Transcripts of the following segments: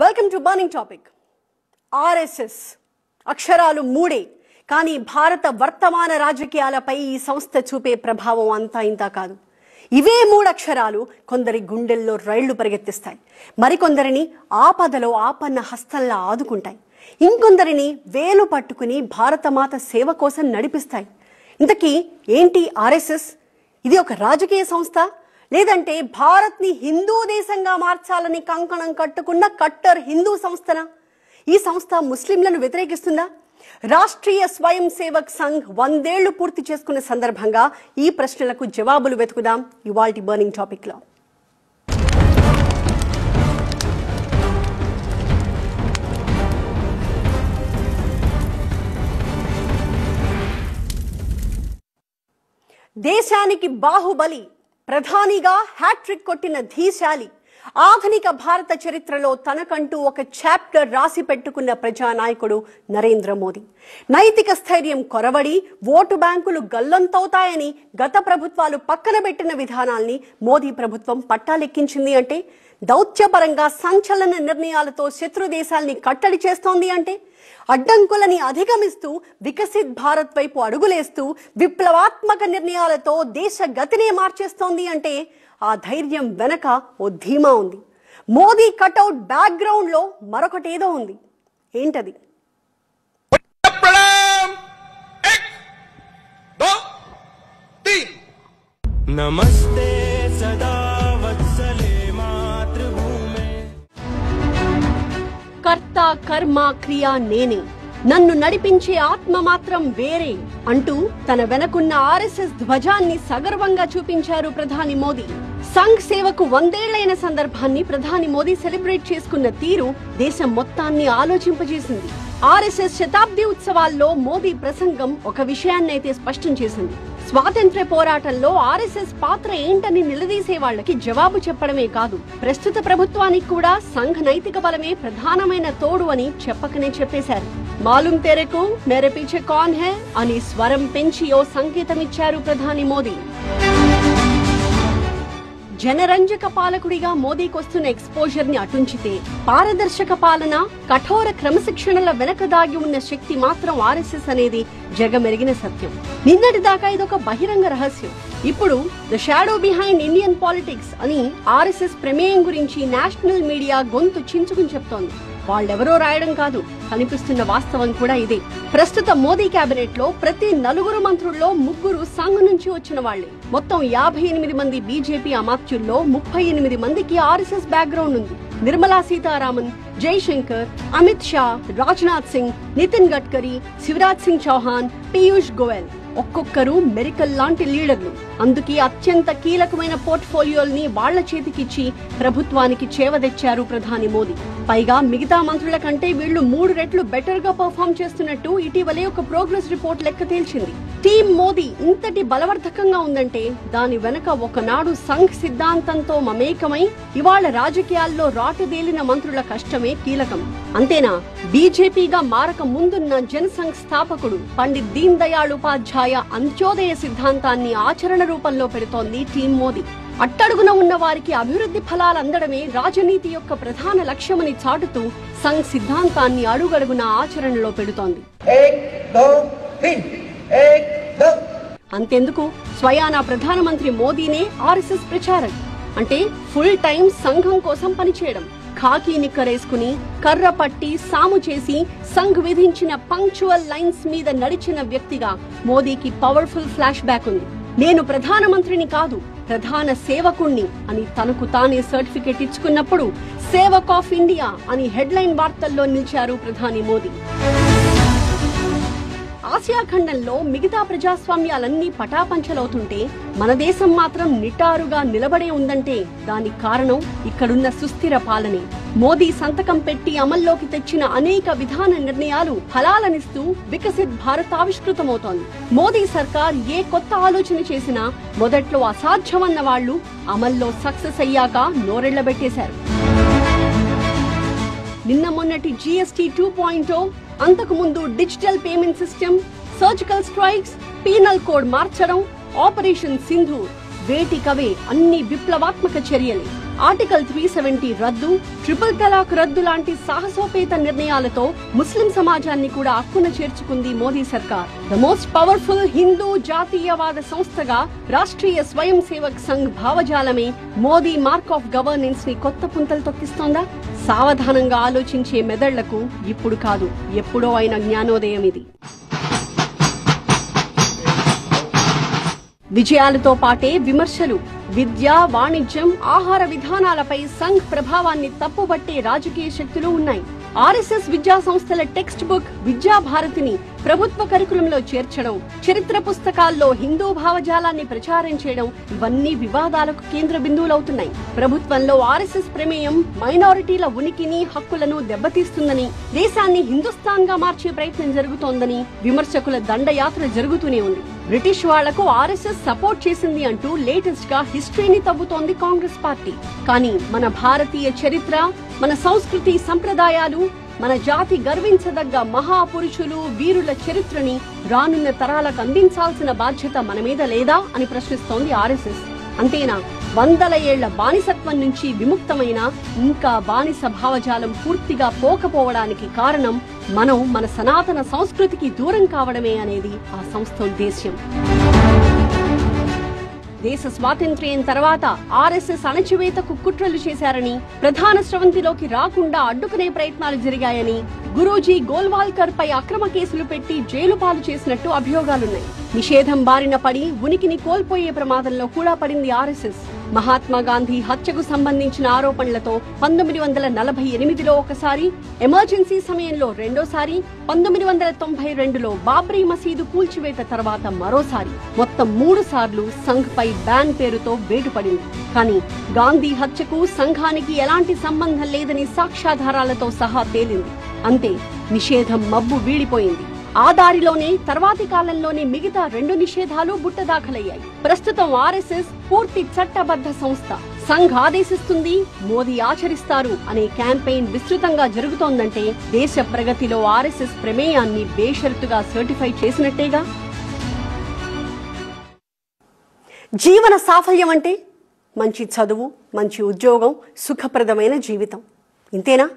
Welcome to burning topic. RSS అక్షరాలు మూడే, కానీ భారత వర్తమాన రాజకీయాలపై ఈ సంస్థ చూపే ప్రభావం అంతా ఇంతా కాదు. ఇవే మూడు అక్షరాలు కొందరి గుండెల్లో రైళ్లు పరిగెత్తిస్తాయి, మరికొందరిని ఆపదలో ఆపన్న హస్తంలా ఆదుకుంటాయి, ఇంకొందరిని వేలు పట్టుకుని భారతమాత సేవ కోసం నడిపిస్తాయి. ఇంతకీ ఏంటి ఆర్ఎస్ఎస్? ఇది ఒక రాజకీయ సంస్థ, లేదంటే భారత్ ని హిందూ దేశంగా మార్చాలని కంకణం కట్టుకున్న కట్టర్ హిందూ సంస్థనా? ఈ సంస్థ ముస్లింలను వ్యతిరేకిస్తుందా? రాష్ట్రీయ స్వయం సేవక్ సంఘ్ 100 ఏళ్లు పూర్తి చేసుకున్న సందర్భంగా ఈ ప్రశ్నలకు జవాబులు వెతుకుదాం ఇవాల్టి బర్నింగ్ టాపిక్ లో. దేశానికి బాహుబలి, ప్రధానిగా హ్యాట్రిక్ కొట్టిన ధీశాలి, ఆధునిక భారత చరిత్రలో తనకంటూ ఒక చాప్టర్ రాసి పెట్టుకున్న ప్రజానాయకుడు నరేంద్ర మోదీ. నైతిక స్థైర్యం కొరవడి ఓటు బ్యాంకులు గల్లంతవుతాయని గత ప్రభుత్వాలు పక్కన పెట్టిన విధానాల్ని మోదీ ప్రభుత్వం పట్టాలెక్కించింది అంటే, దౌత్యపరంగా సంచలన నిర్ణయాలతో శత్రు దేశాల్ని కట్టడి చేస్తోంది అంటే, అడ్డంకులని అధిగమిస్తూ వికసిత్ భారత్ వైపు అడుగులేస్తూ విప్లవాత్మక నిర్ణయాలతో దేశ గతినే మార్చేస్తోంది అంటే, ఆ ధైర్యం వెనక ఓ ధీమా ఉంది. మోదీ కటౌట్ బ్యాక్గ్రౌండ్ లో మరొకటేదో ఉంది. ఏంటది? నమస్తే సదా వత్సలే మాతృభూమే. కర్త కర్మ క్రియా నేనే, నన్ను నడిపించే ఆత్మ మాత్రం వేరే అంటూ తన వెనకున్న ఆర్ఎస్ఎస్ ధ్వజాన్ని సగర్వంగా చూపించారు ప్రధాని మోదీ. సంఘ్ సేవకు 100 ఏళ్లైన సందర్భాన్ని ప్రధాని మోదీ సెలబ్రేట్ చేసుకున్న తీరు దేశం మొత్తాన్ని ఆలోచింపజేసింది. ఆర్ఎస్ఎస్ శతాబ్ది ఉత్సవాల్లో మోదీ ప్రసంగం ఒక విషయాన్నైతే స్పష్టం చేసింది. స్వాతంత్ర్య పోరాటంలో ఆర్ఎస్ఎస్ పాత్ర ఏంటని నిలదీసే వాళ్లకి జవాబు చెప్పడమే కాదు, ప్రస్తుత ప్రభుత్వానికి కూడా సంఘ్ నైతిక బలమే ప్రధానమైన తోడు అని చెప్పకనే చెప్పేశారు. మాలూమ్ తెరకు మేరే పీఛే కౌన్ హై అని స్వరం పెంచి ఓ సంకేతమిచ్చారు ప్రధాని మోదీ. జనరంజక పాలకుడిగా మోదీకొస్తున్న ఎక్స్పోజర్ ని అటుంచితే, పారదర్శక పాలన, కఠోర క్రమశిక్షణల వెనక దాగి ఉన్న శక్తి మాత్రం ఆర్ఎస్ఎస్ అనేది జగమెరిగిన సత్యం. నిన్నటి దాకా ఇదొక బహిరంగ రహస్యం. ఇప్పుడు the shadow behind Indian politics అని ఆర్ఎస్ఎస్ ప్రమేయం గురించి నేషనల్ మీడియా గొంతు చించుకుని చెప్తోంది. వాళ్ళెవరో రాయడం కాదు, కనిపిస్తున్న వాస్తవం కూడా ఇదే. ప్రస్తుత మోదీ కేబినెట్ లో ప్రతి 4 మంత్రుల్లో 3 సంఘ్ నుంచి వచ్చిన వాళ్లే. మొత్తం 58 మంది బీజేపీ అమాత్యుల్లో 38 మందికి ఆర్ఎస్ఎస్ బ్యాక్గ్రౌండ్ ఉంది. నిర్మలా సీతారామన్, జైశంకర్, అమిత్ షా, రాజ్నాథ్ సింగ్, నితిన్ గడ్కరీ, శివరాజ్ సింగ్ చౌహాన్, పీయూష్ గోయల్ ఒక్కొక్కరు మెరికల్ లాంటి లీడర్లు. అందుకే అత్యంత కీలకమైన పోర్ట్ఫోలియోల్ని వాళ్ల చేతికిచ్చి ప్రభుత్వానికి చేవదెచ్చారు ప్రధాని మోదీ. పైగా మిగతా మంత్రుల కంటే వీళ్లు 3 రెట్లు బెటర్ గా పర్ఫార్మ్ చేస్తున్నట్టు ఇటీవలే ఒక ప్రోగ్రెస్ రిపోర్ట్ లెక్క తేల్చింది. టీం మోదీ ఇంతటి బలవర్ధకంగా ఉందంటే దాని వెనక ఒకనాడు సంఘ్ సిద్ధాంతంతో మమేకమై ఇవాళ రాజకీయాల్లో రాటుదేలిన మంత్రుల కష్టమే కీలకం. అంతేనా, బీజేపీగా మారక ముందున్న జనసంఘ్ స్థాపకుడు పండిత్ దీన్ దయాళ్ ఉపాధ్యాయ అంత్యోదయ సిద్ధాంతాన్ని ఆచరణ రూపంలో పెడుతోంది టీం మోదీ. అట్టడుగున ఉన్న వారికి అభివృద్ధి ఫలాలు అందడమే రాజనీతి యొక్క ప్రధాన లక్ష్యమని చాటుతూ సంఘ్ సిద్ధాంతాన్ని అడుగడుగున ఆచరణలో పెడుతోంది. అంతెందుకు, స్వయానా ప్రధానమంత్రి మోదీనే ఆర్ఎస్ఎస్ ప్రచారక్. అంటే ఫుల్ టైం సంఘం కోసం పనిచేయడం. ఖాకీ నిక్కరేసుకుని కర్ర పట్టి సాము చేసి సంఘ్ విధించిన పంక్చువల్ లైన్స్ మీద నడిచిన వ్యక్తిగా మోదీకి పవర్ఫుల్ ఫ్లాష్ బ్యాక్ ఉంది. నేను ప్రధానమంత్రిని కాదు, ప్రధాన సేవకుణ్ణి అని తనకు తానే సర్టిఫికెట్ ఇచ్చుకున్నప్పుడు సేవక్ ఆఫ్ ఇండియా అని హెడ్లైన్ వార్తల్లో నిలిచారు ప్రధాని మోదీ. ఆసియా ఖండంలో మిగతా ప్రజాస్వామ్యాలన్నీ పటాపంచలవుతుంటే మన దేశం మాత్రం నిటారుగా నిలబడే ఉందంటే దానికి కారణం ఇక్కడున్న సుస్థిర పాలనే. మోదీ సంతకం పెట్టి అమల్లోకి తెచ్చిన అనేక విధాన నిర్ణయాలు ఫలాలనిస్తూ వికసిత్ భారత్ ఆవిష్కృతమవుతోంది. మోదీ సర్కార్ ఏ కొత్త ఆలోచన చేసినా మొదట్లో అసాధ్యమన్న వాళ్లు అమల్లో సక్సెస్ అయ్యాక నోరెళ్లబెట్టేశారు. నిన్న మొన్నటి జీఎస్టీ 2.0, అంతకు ముందు digital payment system, surgical strikes, penal code మార్చడం, ఆపరేషన్ సింధూర్, వేటికవే అన్ని విప్లవాత్మక చర్యలే. ఆర్టికల్ 370 రద్దు, ట్రిపుల్ తలాక్ రద్దు లాంటి సాహసోపేత నిర్ణయాలతో ముస్లిం సమాజాన్ని కూడా అక్కున చేర్చుకుంది మోదీ సర్కార్. ద మోస్ట్ పవర్ఫుల్ హిందూ జాతీయవాద సంస్థగా రాష్ట్రీయ స్వయం సేవక్ సంఘ్ భావజాలమే మోదీ మార్క్ ఆఫ్ గవర్నెన్స్ ని కొత్త పుంతలు తొక్కిస్తోందా? సావధానంగా ఆలోచించే మెదళ్లకు ఇప్పుడు కాదు, ఎప్పుడో అయిన జ్ఞానోదయం ఇది. విజయాలతో పాటే విమర్శలు, విద్య, వాణిజ్యం, ఆహార విధానాలపై సంఘ్ ప్రభావాన్ని తప్పుబట్టే రాజకీయ శక్తులు ఉన్నాయి. ఆర్ఎస్ఎస్ విద్యా సంస్థల టెక్స్ట్ బుక్ విద్యాభారతిని ప్రభుత్వ కరికులంలో చేర్చడం, చరిత్ర పుస్తకాల్లో హిందూ భావజాలాన్ని ప్రచారం చేయడం ఇవన్నీ వివాదాలకు కేంద్ర బిందువులవుతున్నాయి. ప్రభుత్వంలో ఆర్ఎస్ఎస్ ప్రమేయం మైనారిటీల ఉనికిని, హక్కులను దెబ్బతీస్తుందని, దేశాన్ని హిందుస్థాన్ గా మార్చే ప్రయత్నం జరుగుతోందని విమర్శకుల దండయాత్ర జరుగుతూనే ఉంది. బ్రిటిష్ వాళ్లకు ఆర్ఎస్ఎస్ సపోర్ట్ చేసింది అంటూ లేటెస్ట్ గా హిస్టరీని తవ్వుతోంది కాంగ్రెస్ పార్టీ. కానీ మన భారతీయ చరిత్ర, మన సంస్కృతి, సంప్రదాయాలు, మన జాతి గర్వించదగ్గ మహాపురుషులు, వీరుల చరిత్రని రానున్న తరాలకు అందించాల్సిన బాధ్యత మన మీద లేదా అని ప్రశ్నిస్తోంది ఆర్ఎస్ఎస్. అంతేనా, వందల ఏళ్ల బానిసత్వం నుంచి విముక్తమైన ఇంకా బానిస భావజాలం పూర్తిగా పోకపోవడానికి కారణం మనం మన సనాతన సంస్కృతికి దూరం కావడమే అనేది ఆ సంస్థ ఉద్దేశ్యం. దేశ స్వాతంత్ర్యం తర్వాత ఆర్ఎస్ఎస్ అణచివేతకు కుట్రలు చేశారని, ప్రధాన స్రవంతిలోకి రాకుండా అడ్డుకునే ప్రయత్నాలు జరిగాయని, గురూజీ గోల్వాల్కర్ పై అక్రమ కేసులు పెట్టి జైలు పాలు చేసినట్టు అభియోగాలున్నాయి. నిషేధం బారిన పడి ఉనికిని కోల్పోయే ప్రమాదంలో కూడా పడింది ఆర్ఎస్ఎస్. మహాత్మా గాంధీ హత్యకు సంబంధించిన ఆరోపణలతో 1948లో ఒకసారి, ఎమర్జెన్సీ సమయంలో రెండోసారి, 1992లో బాబ్రీ మసీదు కూల్చివేత తర్వాత మరోసారి, మొత్తం 3 సార్లు సంఘ్ పై బ్యాన్ పేరుతో వేటు పడింది. కానీ గాంధీ హత్యకు సంఘానికి ఎలాంటి సంబంధం లేదని సాక్ష్యాధారాలతో సహా తేలింది. అంతే, నిషేధం మబ్బు వీడిపోయింది. ఆ దారిలోనే తర్వాతి కాలంలోనే మిగతా 2 నిషేధాలు బుట్టదాఖలయ్యాయి. ప్రస్తుతం ఆర్ఎస్ఎస్ పూర్తి చట్టబద్ధ సంస్థ. సంఘ్ ఆదేశిస్తుంది, మోదీ ఆచరిస్తారు అనే క్యాంపెయిన్ విస్తృతంగా జరుగుతోందంటే దేశ ప్రగతిలో ఆర్ఎస్ఎస్ ప్రమేయాన్ని బేషరతుగా సర్టిఫై చేసినట్టేగా. జీవన సాఫల్యం అంటే మంచి చదువు, మంచి ఉద్యోగం, సుఖప్రదమైన జీవితం, ఇంతేనా?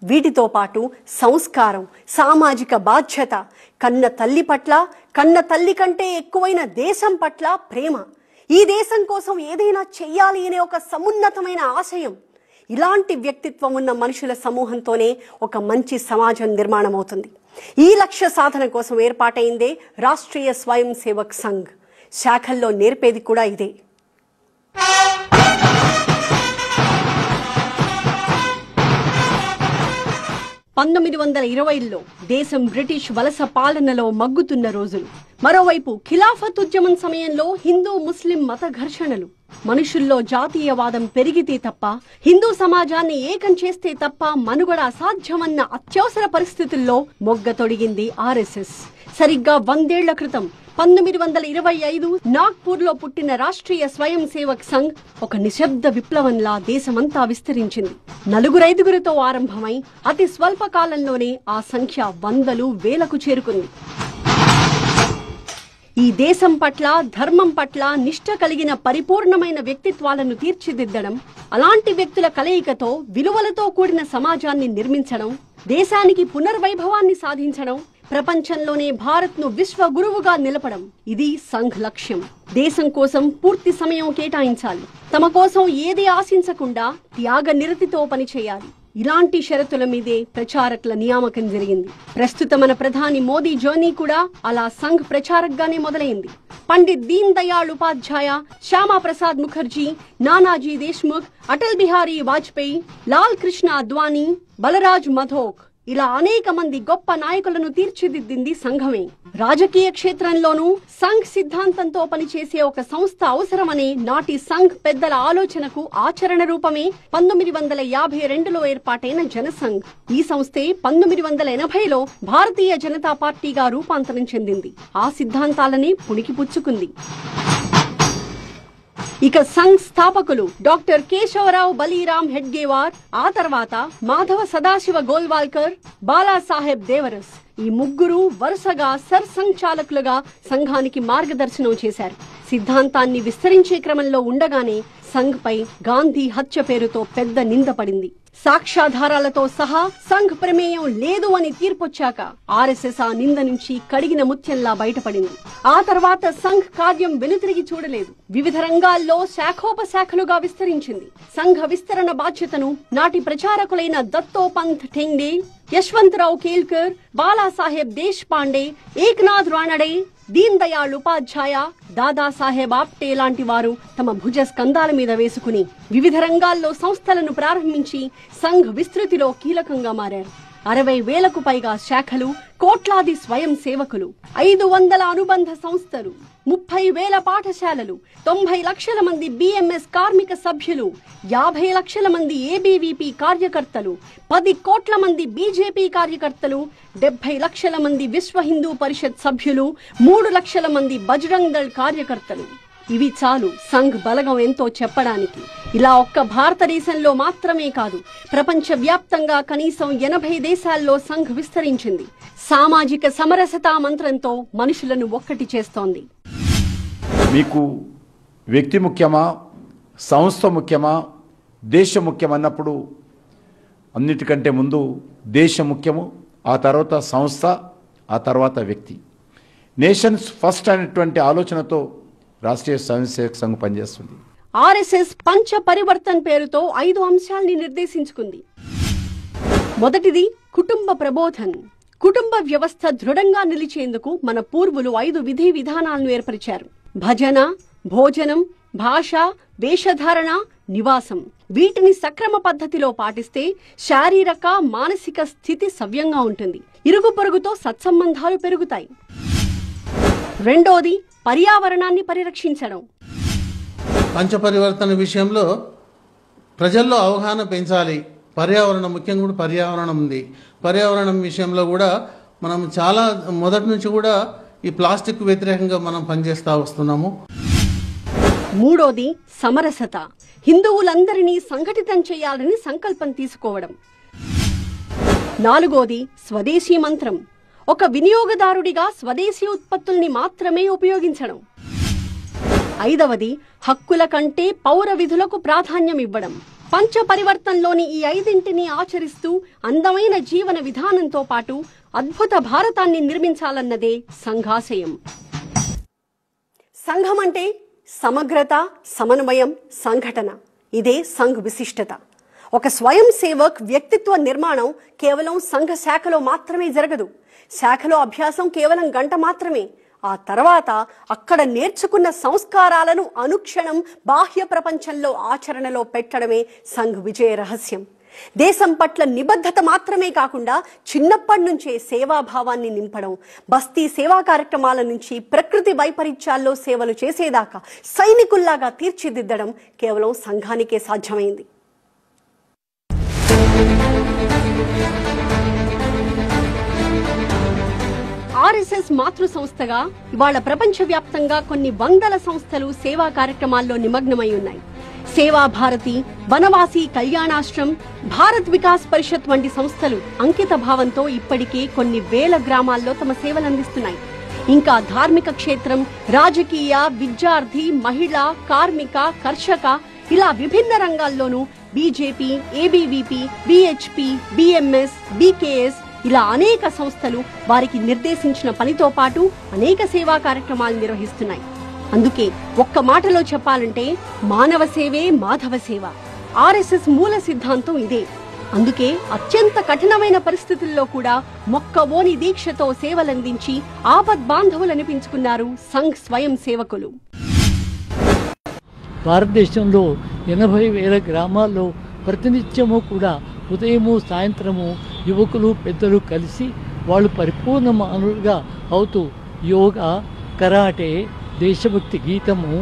వీటితో పాటు సంస్కారం, సామాజిక బాధ్యత, కన్న తల్లి పట్ల, కన్న తల్లి కంటే ఎక్కువైన దేశం పట్ల ప్రేమ, ఈ దేశం కోసం ఏదైనా చెయ్యాలి అనే ఒక సమున్నతమైన ఆశయం, ఇలాంటి వ్యక్తిత్వం ఉన్న మనుషుల సమూహంతోనే ఒక మంచి సమాజం నిర్మాణం అవుతుంది. ఈ లక్ష్య సాధన కోసం ఏర్పాటైందే రాష్ట్రీయ స్వయం సేవక్ సంఘ్. శాఖల్లో నేర్పేది కూడా ఇదే. 1920లో దేశం బ్రిటిష్ వలస పాలనలో మగ్గుతున్న రోజులు. మరోవైపు ఖిలాఫత్ ఉద్యమం సమయంలో హిందూ ముస్లిం మత ఘర్షణలు. మనుషుల్లో జాతీయవాదం పెరిగితే తప్ప, హిందూ సమాజాన్ని ఏకం చేస్తే తప్ప మనుగడ అసాధ్యమన్న అత్యవసర పరిస్థితుల్లో మొగ్గ తొడిగింది ఆర్ఎస్ఎస్. సరిగ్గా 100 ఏళ్ల క్రితం 1925 నాగ్పూర్ లో పుట్టిన రాష్ట్రీయ స్వయం సేవక్ సంఘ్ ఒక నిశ్శబ్ద విప్లవంలా దేశమంతా విస్తరించింది. 4-5గురితో ఆరంభమై అతి స్వల్ప కాలంలోనే ఆ సంఖ్య వందలు, వేలకు చేరుకుంది. ఈ దేశం పట్ల, ధర్మం పట్ల నిష్ఠ కలిగిన పరిపూర్ణమైన వ్యక్తిత్వాలను తీర్చిదిద్దడం, అలాంటి వ్యక్తుల కలయికతో విలువలతో కూడిన సమాజాన్ని నిర్మించడం, దేశానికి పునర్వైభవాన్ని సాధించడం, ప్రపంచంలోనే భారత్ ను విశ్వ గురువుగా నిలపడం, ఇది సంఘ్ లక్ష్యం. దేశం కోసం పూర్తి సమయం కేటాయించాలి. తమ కోసం ఏది ఆశించకుండా త్యాగ నిరతితో పనిచేయాలి. ఇలాంటి షరతుల మీదే ప్రచారకుల నియామకం జరిగింది. ప్రస్తుత మన ప్రధాని మోదీ జర్నీ కూడా అలా సంఘ్ ప్రచారక్గానే మొదలైంది. పండిత్ దీన్ దయాళ్ ఉపాధ్యాయ, శ్యామా ప్రసాద్ ముఖర్జీ, నానాజీ దేశ్ముఖ్, అటల్ బిహారీ వాజ్పేయి, లాల్ కృష్ణ అద్వానీ, బలరాజ్ మధోక్, ఇలా అనేక మంది గొప్ప నాయకులను తీర్చిదిద్దింది సంఘమే. రాజకీయ క్షేత్రంలోనూ సంఘ్ సిద్ధాంతంతో పనిచేసే ఒక సంస్థ అవసరమనే నాటి సంఘ్ పెద్దల ఆలోచనకు ఆచరణ రూపమే 1952లో ఏర్పాటైన జనసంఘ్. ఈ సంస్థే 1980లో భారతీయ జనతా పార్టీగా రూపాంతరం చెందింది. ఆ సిద్ధాంతాలని పుణికిపుచ్చుకుంది. ఇక సంఘ్ స్థాపకులు డాక్టర్ కేశవరావు బలీరామ్ హెడ్గేవార్, ఆ తర్వాత మాధవ సదాశివ గోల్వాల్కర్, బాలాసాహెబ్ దేవరస్, ఈ ముగ్గురు వరుసగా సర్సంఘచాలకులుగా సంఘానికి మార్గదర్శనం చేశారు. సిద్ధాంతాన్ని విస్తరించే క్రమంలో ఉండగానే సంఘ్ పై గాంధీ హత్య పేరుతో పెద్ద నింద పడింది. సాక్ష్యాధారాలతో సహా సంఘ్ ప్రమేయం లేదు అని తీర్పొచ్చాక ఆర్ఎస్ఎస్ ఆ నింద నుంచి కడిగిన ముత్యంలా బయటపడింది. ఆ తర్వాత సంఘ్ కార్యం వెనుతిరిగి చూడలేదు. వివిధ రంగాల్లో శాఖోపశాఖలుగా విస్తరించింది. సంఘ విస్తరణ బాధ్యతను నాటి ప్రచారకులైన దత్తోపంత్ ఠెంగ్డే, యశ్వంతరావు కేల్కర్, బాలాసాహెబ్ దేశ్ పాండే, ఏక్నాథ్ రానడే, దీన్ దయాళ్ ఉపాధ్యాయ, దాదాసాహెబ్ ఆప్టే లాంటి వారు తమ భుజ స్కంధాల మీద వేసుకుని వివిధ రంగాల్లో సంస్థలను ప్రారంభించి సంఘ్ విస్తృతిలో కీలకంగా మారారు. 60,000కు పైగా శాఖలు, కోట్లాది స్వయం సేవకులు, 500 అనుబంధ సంస్థలు, 30,000 పాఠశాలలు, 90 లక్షల మంది బిఎంఎస్ కార్మిక సభ్యులు, 50 లక్షల మంది ఏబీవీపీ కార్యకర్తలు, 10 కోట్ల మంది బీజేపీ కార్యకర్తలు, 70 లక్షల మంది విశ్వ హిందూ పరిషత్ సభ్యులు, 3 లక్షల మంది బజరంగ్ దళ్ కార్యకర్తలు. ఇవి చాలు సంఘ్ బలగం ఎంతో చెప్పడానికి. ఇలా ఒక్క భారతదేశంలో మాత్రమే కాదు, ప్రపంచ వ్యాప్తంగా కనీసం 80 దేశాల్లో సంఘ్ విస్తరించింది. సామాజిక సమరసతా మంత్రంతో మనుషులను ఒక్కటి చేస్తోంది. మీకు వ్యక్తి ముఖ్యమా, సంస్థ ముఖ్యమా, దేశం ముఖ్యమన్నప్పుడు అన్నిటికంటే ముందు దేశం ముఖ్యము, ఆ తర్వాత సంస్థ, ఆ తర్వాత వ్యక్తి. నేషన్స్ ఫస్ట్ అనేటువంటి ఆలోచనతో రాష్ట్రీయ స్వయంసేవక్ సంఘ్ పనిచేస్తుంది. ఆర్ఎస్ఎస్ పంచ పరివర్తన్ పేరుతో 5 అంశాల్ని నిర్దేశించుకుంది. మొదటిది కుటుంబ ప్రబోధన్. కుటుంబ వ్యవస్థ దృఢంగా నిలిచేందుకు మన పూర్వులు 5 విధి విధానాలను ఏర్పరిచారు. భజన, భోజనం, భాష, వేషధారణ, నివాసం. వీటిని సక్రమ పద్ధతిలో పాటిస్తే శారీరక, మానసిక స్థితి సవ్యంగా ఉంటుంది. ఇరుగు పొరుగుతో సత్సంబంధాలు పెరుగుతాయి. రెండోది పర్యావరణాన్ని పరిరక్షించడం. పంచపరివర్తన విషయంలో ప్రజల్లో అవగాహన పెంచాలి. పర్యావరణం ముఖ్యంగా కూడా పర్యావరణం ఉంది. పర్యావరణం విషయంలో కూడా మనం చాలా మొదటి నుంచి కూడా ఈ ప్లాస్టిక్ వ్యతిరేకంగా మనం పనిచేస్తూ వస్తున్నాము. మూడోది సమరసత. హిందువులందరినీ సంఘటితం చేయాలని సంకల్పం తీసుకోవడం. నాలుగోది స్వదేశీ మంత్రం. ఒక వినియోగదారుడిగా స్వదేశీ ఉత్పత్తుల్ని మాత్రమే ఉపయోగించడం. ఐదవది హక్కుల కంటే పౌర విధులకు ప్రాధాన్యం ఇవ్వడం. పంచ పరివర్తనలోని ఈ 5ంటిని ఆచరిస్తూ అందమైన జీవన విధానంతో పాటు అద్భుత భారతాన్ని నిర్మించాలన్నదే సంఘాశయం. సంఘం అంటే సమగ్రత, సమన్వయం, సంఘటన. ఇదే సంఘ్ విశిష్టత. ఒక స్వయం సేవక్ వ్యక్తిత్వ నిర్మాణం కేవలం సంఘ శాఖలో మాత్రమే జరగదు. శాఖలో అభ్యాసం కేవలం 1 గంట మాత్రమే. ఆ తర్వాత అక్కడ నేర్చుకున్న సంస్కారాలను అనుక్షణం బాహ్య ప్రపంచంలో ఆచరణలో పెట్టడమే సంఘ్ విజయ రహస్యం. దేశం పట్ల నిబద్ధత మాత్రమే కాకుండా చిన్నప్పటి నుంచే సేవాభావాన్ని నింపడం, బస్తీ సేవా కార్యక్రమాల నుంచి ప్రకృతి వైపరీత్యాల్లో సేవలు చేసేదాకా సైనికుల్లాగా తీర్చిదిద్దడం కేవలం సంఘానికే సాధ్యమైంది. ఆర్ఎస్ఎస్ మాతృ సంస్థగా ఇవాళ ప్రపంచవ్యాప్తంగా కొన్ని 100 సంస్థలు సేవా కార్యక్రమాల్లో నిమగ్నమై ఉన్నాయి. సేవా భారతి, వనవాసి కళ్యాణాశ్రమ్, భారత్ వికాస్ పరిషత్ వంటి సంస్థలు అంకిత భావంతో ఇప్పటికే కొన్ని వేల గ్రామాల్లో తమ సేవలందిస్తున్నాయి. ఇంకా ధార్మిక క్షేత్రం, రాజకీయ, విద్యార్థి, మహిళ, కార్మిక, కర్షక ఇలా విభిన్న రంగాల్లోనూ బీజేపీ, ఏబీవీపీ, బీహెచ్పీ, బీఎంఎస్, బీకేఎస్ ఇలా అనేక సంస్థలు వారికి నిర్దేశించిన పనితో పాటు అనేక సేవా కార్యక్రమాలు నిర్వహిస్తున్నాయి. అందుకే ఒక్క మాటలో చెప్పాలంటే మానవ సేవే మాధవ సేవ. ఆర్ఎస్ఎస్ మూల సిద్ధాంతం ఇదే. అందుకే అత్యంత కఠినమైన పరిస్థితుల్లో కూడా మొక్కవోని దీక్షతో సేవలందించి ఆపద్బాంధవులనిపించుకున్నారు సంఘ్ స్వయం సేవకులు. భారతదేశంలో 80,000 గ్రామాల్లో ప్రతినిత్యము కూడా ఉదయము సాయంత్రము యువకులు పెద్దలు కలిసి వాళ్ళు పరిపూర్ణ మానవులుగా అవుతూ యోగా, కరాటే, దేశభక్తి గీతము,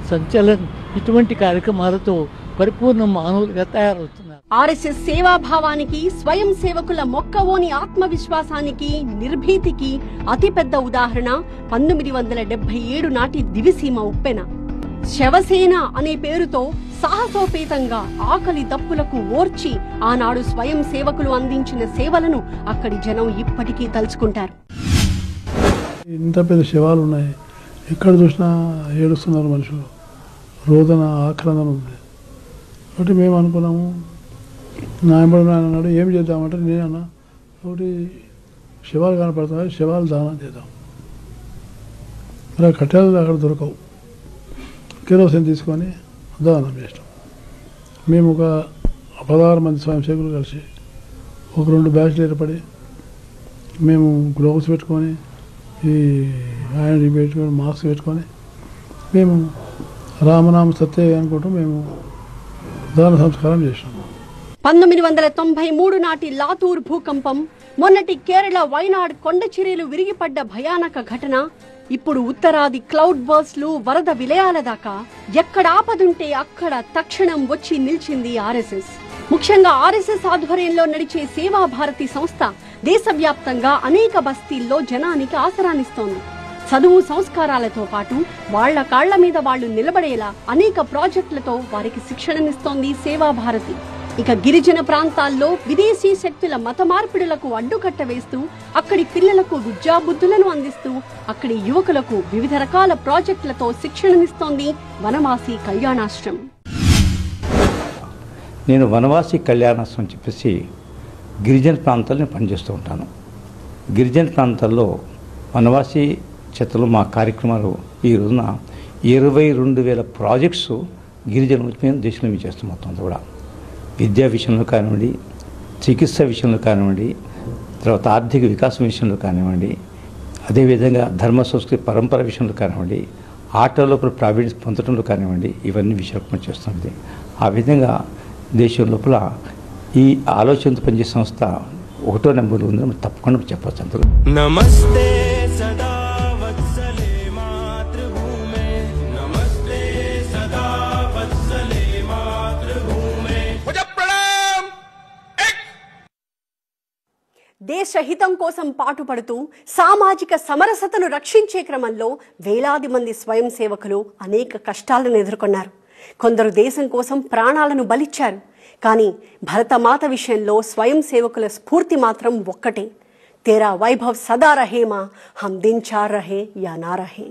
సంచలన్ ఇటువంటి కార్యక్రమాలతో పరిపూర్ణ మానవులుగా తయారవుతున్నారు. ఆర్ఎస్ఎస్ సేవాభావానికి, స్వయం సేవకుల మొక్కవోని ఆత్మవిశ్వాసానికి, నిర్భీతికి అతిపెద్ద ఉదాహరణ 1977 నాటి దివిసీమ ఉప్పెన. శవసేన అనే పేరుతో సాహసోపేతంగా ఆకలి దప్పులకు ఓర్చి ఆనాడు స్వయం సేవకులు అందించిన సేవలను అక్కడి జనం ఇప్పటికీ తలుచుకుంటారు. ఇంత పెద్ద శవాలు ఉన్నాయి, ఎక్కడ చూసినా ఏడుస్తున్నారు మనుషులు. రోదన, ఆక్రందన ఉంది. ఒకటి మేము అనుకున్నాము. నాయనబడి నాయన అన్నాడు ఏం చేద్దామంటే నేనన్నా ఒకటి శవాలు కనపడుతున్నాయి, శవాలు దానం చేద్దాం. మరి కట్టెలు అక్కడ దొరకవు, కిరోసిన్ తీసుకొని దానం చేస్తాం. మేము ఒక 16 మంది స్వయం సేవకులు కలిసి ఒక 2 బ్యాచ్లు ఏర్పడి మేము గ్లోవ్స్ పెట్టుకొని ఈ హ్యాండ్ పెట్టుకొని మాస్క్ పెట్టుకొని మేము రామనామ సత్య అనుకుంటూ మేము దాన సంస్కారం చేసినాము. 1993 నాటి లాతూర్ భూకంపం, మొన్నటి కేరళ వైనాడ్ కొండ చర్యలు విరిగిపడ్డ భయానక ఘటన, ఇప్పుడు ఉత్తరాది క్లౌడ్ బర్స్ట్లు, వరద విలయాల దాకా ఎక్కడ ఆపదుంటే అక్కడ తక్షణం వచ్చి నిలిచింది ఆర్ఎస్ఎస్. ముఖ్యంగా ఆర్ఎస్ఎస్ ఆధ్వర్యంలో నడిచే సేవా భారతి సంస్థ దేశవ్యాప్తంగా అనేక బస్తీల్లో జనానికి ఆసరానిస్తోంది. చదువు సంస్కారాలతో పాటు వాళ్ల కాళ్ల మీద వాళ్లు నిలబడేలా అనేక ప్రాజెక్టులతో వారికి శిక్షణనిస్తోంది సేవా భారతి. ఇక గిరిజన ప్రాంతాల్లో విదేశీ శక్తుల మత మార్పిడులకు అడ్డుకట్ట వేస్తూ అక్కడి పిల్లలకు విద్యాబుద్ధులను అందిస్తూ అక్కడి యువకులకు వివిధ రకాల ప్రాజెక్టులతో శిక్షణనిస్తోంది వనవాసి కళ్యాణాశ్రమం. నేను వనవాసి కళ్యాణాశ్రమం చెప్పేసి గిరిజన ప్రాంతాల్లో పనిచేస్తూ ఉంటాను. గిరిజన ప్రాంతాల్లో వనవాసి చేతలు మా కార్యక్రమాలు ఈ రోజున 22,000 ప్రాజెక్ట్స్ గిరిజన మేము దేశంలో మేము చేస్తాం. మొత్తం కూడా విద్యా విషయంలో కానివ్వండి, చికిత్స విషయంలో కానివ్వండి, తర్వాత ఆర్థిక వికాసం విషయంలో కానివ్వండి, అదేవిధంగా ధర్మ సంస్కృతి పరంపర విషయంలో కానివ్వండి, ఆటల్లో ప్రావీణ్యం పొందడంలో కానివ్వండి, ఇవన్నీ విషయాలు మనం చేస్తుంది. ఆ విధంగా దేశం లోపల ఈ ఆలోచనతో పనిచేసే సంస్థ 1వ నెంబర్లో ఉందని తప్పకుండా చెప్పవచ్చు. అందరూ నమస్తే సదా వత్సలే మాతృభూమే, నమస్తే సదా వత్సలే మాతృభూమే. దేశ హితం కోసం పాటుపడుతూ సామాజిక సమరసతను రక్షించే క్రమంలో వేలాది మంది స్వయం సేవకులు అనేక కష్టాలను ఎదుర్కొన్నారు. కొందరు దేశం కోసం ప్రాణాలను బలిచ్చారు. కానీ భరతమాత విషయంలో స్వయం సేవకుల స్ఫూర్తి మాత్రం ఒక్కటే, తేరా వైభవ్ సదా రహేమా, హమ్ దిన్ చార్ రహే యా నా రహే.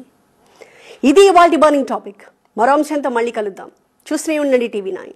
ఇది ఇవాల్టి బర్నింగ్ టాపిక్. మరో అంశంతో మళ్ళీ కలుద్దాం. చూస్తూనే ఉండండి TV9.